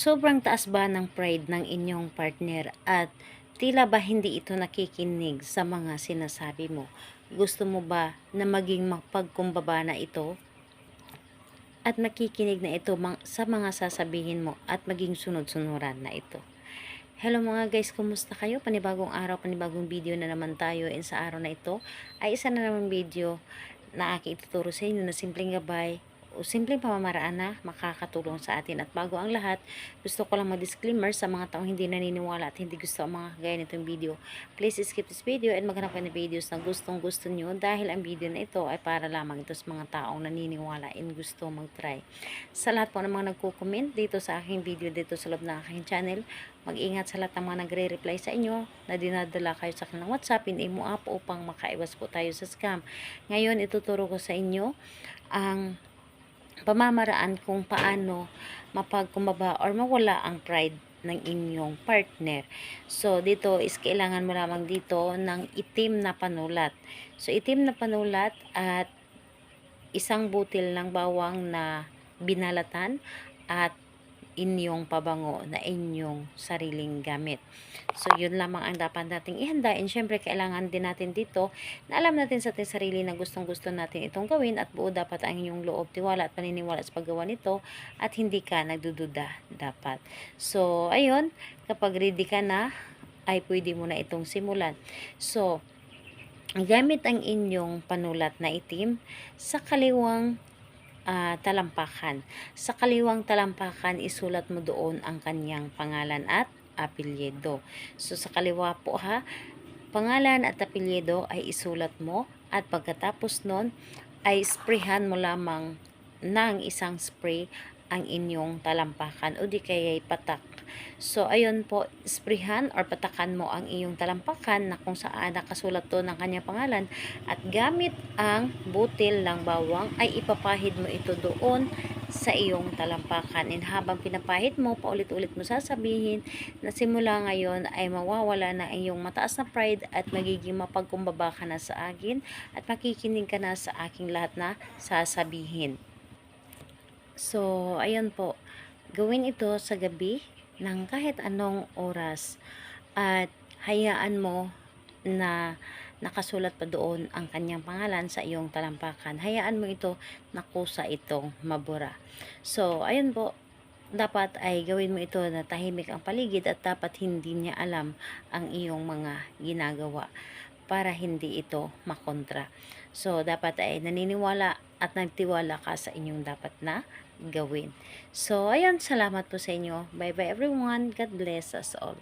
Sobrang taas ba ng pride ng inyong partner at tila ba hindi ito nakikinig sa mga sinasabi mo? Gusto mo ba na maging mapagkumbaba na ito? At nakikinig na ito sa mga sasabihin mo at maging sunod-sunuran na ito. Hello mga guys, kumusta kayo? Panibagong araw, panibagong video na naman tayo, and sa araw na ito ay isa na namang video na aking ituturo sa inyo na simpleng gabay o simpleng pamamaraan na makakatulong sa atin. At bago ang lahat, gusto ko lang mag-disclaimer sa mga taong hindi naniniwala at hindi gusto ang mga kagaya nitong video. Please skip this video and maghanap kayo ng videos na gustong gusto nyo, dahil ang video na ito ay para lamang ito sa mga taong naniniwala and gusto mag-try. Sa lahat po ng mga nagko-comment dito sa aking video dito sa loob ng aking channel, mag-ingat sa lahat ng mga nagre-reply sa inyo na dinadala kayo sa kanilang WhatsApp, in-imo app upang makaiwas po tayo sa scam. Ngayon, ituturo ko sa inyo ang pamamaraan kung paano mapagkumbaba or mawala ang pride ng inyong partner. So, dito is kailangan mo lamang dito ng itim na panulat. So, itim na panulat at isang butil ng bawang na binalatan at inyong pabango na inyong sariling gamit. So, yun lamang ang dapat nating ihanda. And syempre, kailangan din natin dito na alam natin sa ating sarili na gustong-gusto natin itong gawin at buo dapat ang inyong loob, tiwala at paniniwala sa paggawa nito at hindi ka nagdududa dapat. So, ayun, kapag ready ka na, ay pwede mo na itong simulan. So, gamit ang inyong panulat na itim sa kaliwang talampakan. Sa kaliwang talampakan, isulat mo doon ang kanyang pangalan at apelyido. So, sa kaliwa po ha, pangalan at apelyido ay isulat mo at pagkatapos nun ay sprayhan mo lamang ng isang spray ang inyong talampakan o di kaya'y patak. So, ayun po, sprayhan or patakan mo ang iyong talampakan na kung saan nakasulat doon ang kanyang pangalan at gamit ang butil ng bawang ay ipapahid mo ito doon sa iyong talampakan. And habang pinapahid mo, paulit-ulit mo sasabihin na simula ngayon ay mawawala na iyong mataas na pride at magiging mapagkumbaba ka na sa akin at makikinig ka na sa aking lahat na sasabihin. So, ayun po. Gawin ito sa gabi ng kahit anong oras at hayaan mo na nakasulat pa doon ang kanyang pangalan sa iyong talampakan. Hayaan mo ito na kusa itong mabura. So, ayun po. Dapat ay gawin mo ito na tahimik ang paligid at dapat hindi niya alam ang iyong mga ginagawa para hindi ito makontra. So, dapat ay naniniwala at nagtiwala ka sa inyong dapat na gawin. So, ayun, salamat po sa inyo. Bye-bye everyone. God bless us all.